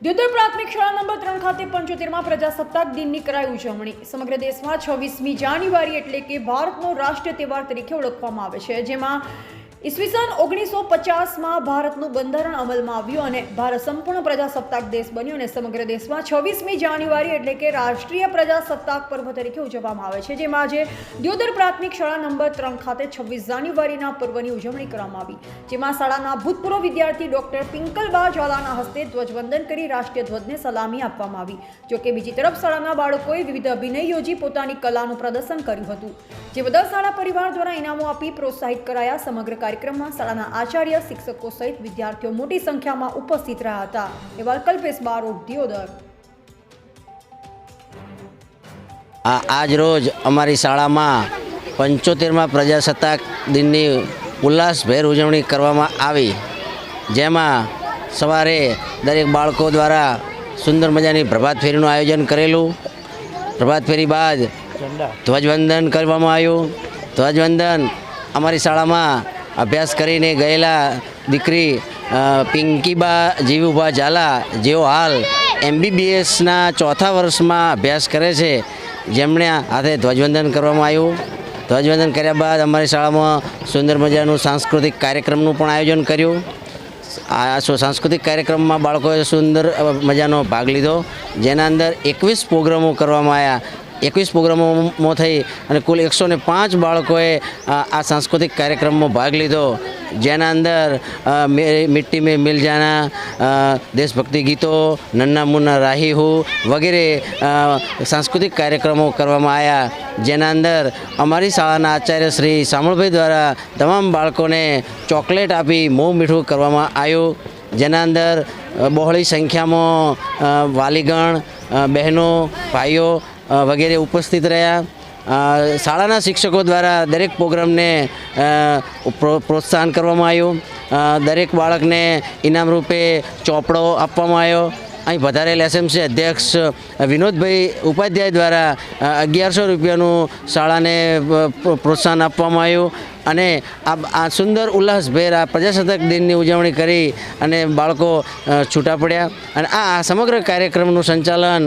દ્યોદર પ્રાથમિક શાળા નંબર 3 ખાતે 75મા પ્રજાસત્તાક દિનની કરાઈ ઉજવણી। સમગ્ર દેશમાં 26મી જાન્યુઆરી એટલે કે ભારતનો રાષ્ટ્રીય તહેવાર તરીકે ઓળખવામાં આવે છે, જેમાં ઈસવીસન 1950માં ભારતનું બંધારણ અમલમાં આવ્યું અને ભારત સંપૂર્ણ પ્રજાસત્તાક દેશ બન્યો અને સમગ્ર દેશમાં 26મી જાન્યુઆરી એટલે કે રાષ્ટ્રીય પ્રજાસત્તાક પર્વ તરીકે ઉજવવામાં આવે છે, જેમાં આજે દ્યોદર પ્રાથમિક શાળા નંબર 3 ખાતે 26 જાન્યુઆરીના પર્વની ઉજવણી કરવામાં આવી, જેમાં શાળાના ભૂતપૂર્વ વિદ્યાર્થી ડોક્ટર પિંકલબા ઝાલાના હસ્તે ધ્વજવંદન કરી રાષ્ટ્રીય ધ્વજને સલામી આપવામાં આવી। જોકે બીજી તરફ શાળાના બાળકોએ વિવિધ અભિનય યોજી પોતાની કલાનું પ્રદર્શન કર્યું હતું, જે બદલ શાળા પરિવાર દ્વારા ઇનામો આપી પ્રોત્સાહિત કરાયા। સમગ્ર कार्यक्रम शाला आचार्य शिक्षकों सहित विद्यार्थियों मोटी संख्या में उपस्थित रहा था। एवं कल्पेश बारोट दियोदर। आज रोज अमारी शाला में 75मा प्रजासत्ताक दिननी उल्लासभेर उजवणी करवामां आवी, जेमां सवारे दरेक बाळको द्वारा सुंदर मजानी प्रभात फेरीनुं आयोजन करेलुं। प्रभात फेरी बाद ध्वजवंदन करवामां आव्युं। ध्वजवंदन अमारी शाळामां अभ्यास करीने गयेला दीकरी पिंकीबा जीवुभा झाला, जेओ हाल MBBS ना 4था वर्ष में अभ्यास करे छे, जेमणे हाथे ध्वजवंदन करवामां आव्युं। ध्वजवंदन कर्या बाद अमारी शाळामां सुंदर मजानुं सांस्कृतिक कार्यक्रमनुं पण आयोजन कर्युं। आ सांस्कृतिक कार्यक्रम में बाळकोए सुंदर मजानो भाग लीधो, जेना अंदर 21 प्रोग्रामों करवामां आव्या। 21 प्रोग्रामों थी और कुल 105 बाळकोए आ सांस्कृतिक कार्यक्रम में भाग लीधो, जेना अंदर मिट्टी में मिल जाना, देशभक्ति गीतों, नन्ना मुन्ना राही हूँ वगैरह सांस्कृतिक कार्यक्रमों करवामां आया, जेना अंदर अमारी शाळाना आचार्य श्री सामळभाई द्वारा तमाम बाळकोने चॉकलेट आपी मों मीठुं करवामां आव्युं, जेना अंदर बहोળી संख्यामां वालीगण, बहनों, भाईओ वगैरह उपस्थित रहा। शाळाना शिक्षकों द्वारा दरेक प्रोग्राम ने प्रोत्साहन करवामां आव्युं। दरेक बाळकने इनाम रूपे चोपड़ो आपवामां आव्यो। અહીં પધારેલ SMC अध्यक्ष विनोदभाई उपाध्याय द्वारा 1100 રૂપિયાનું શાળાને પ્રોત્સાહન આપવામાં આવ્યું અને આ સુંદર ઉલ્લાસભેર આ પ્રજાસત્તાક દિનની ઉજવણી કરી અને બાળકો છૂટા પડ્યા અને આ સમગ્ર કાર્યક્રમનું સંચાલન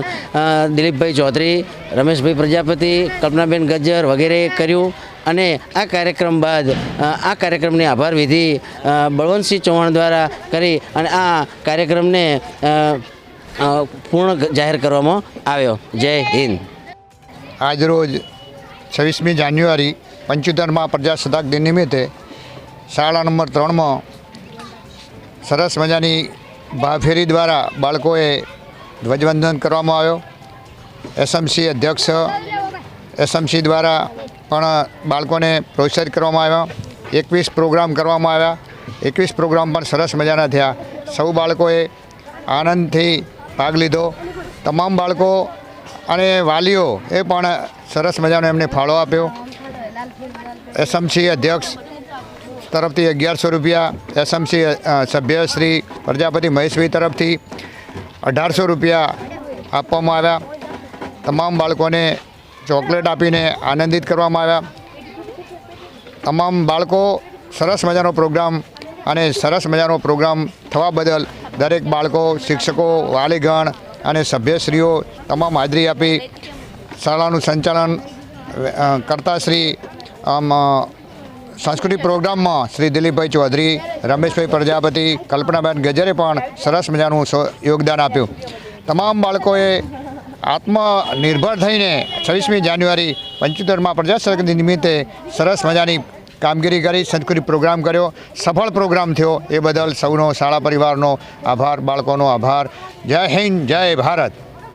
દિલીપભાઈ ચૌધરી, રમેશભાઈ પ્રજાપતિ, કલ્પનાબેન ગજ્જર વગેરે કર્યું અને આ કાર્યક્રમ બાદ આ કાર્યક્રમની આભાર વિધિ બળવંતસિંહ ચૌહાણ દ્વારા કરી અને આ કાર્યક્રમને पूर्ण जाहिर करवामां आव्यो। जय हिंद। आज रोज 26મી જાન્યુઆરી 75મા प्रजासत्ताक दिन निमित्ते शाळा नंबर 3 में सरस मजानी भाफेरी द्वारा बाळकोए ध्वजवंदन करवामां आव्यो। SMC अध्यक्ष SMC द्वारा पण बाळकोने प्रोत्साहित करवामां आव्या। 21 प्रोग्राम करवामां आव्या। 21 प्रोग्राम पण सरस मजाना थया। सौ बाळकोए आनंदथी भाग लीधो। तमाम बाळको अने वालीओ ए पण सरस मजानो एमने फाळो आप्यो। SMC अध्यक्ष तरफथी 1100 રૂપિયા, SMC सभ्य श्री प्रजापति महेशभाई तरफथी 1800 રૂપિયા आपवामां आव्या। तमाम बाळकोने चॉकलेट आपीने आनंदित करवामां आव्या। तमाम बाळको सरस मजानो प्रोग्राम અને સરસ મજાનો પ્રોગ્રામ થવા બદલ દરેક બાળકો, શિક્ષકો, વાલીગણ અને સભ્યશ્રીઓ તમામ હાજરી આપી શાળાનું સંચાલન કરતા શ્રી सांस्कृतिक प्रोग्राम में श्री दिलीपभाई चौधरी, रमेशभाई प्रजापति, कल्पनाबेन गजरे पण सरस मजानुं योगदान आप्युं। तमाम बाळकोए आत्मनिर्भर थईने 26મી જાન્યુઆરી 75મા प्रजासत्ताक दिन निमित्ते सरस मजानी कामगीरी करी, सांस्कृतिक प्रोग्राम कर्यो, सफल प्रोग्राम थयो ए बदल सौनो शाळा परिवारनो आभार, बाळकोनो आभार। जय हिंद, जय भारत।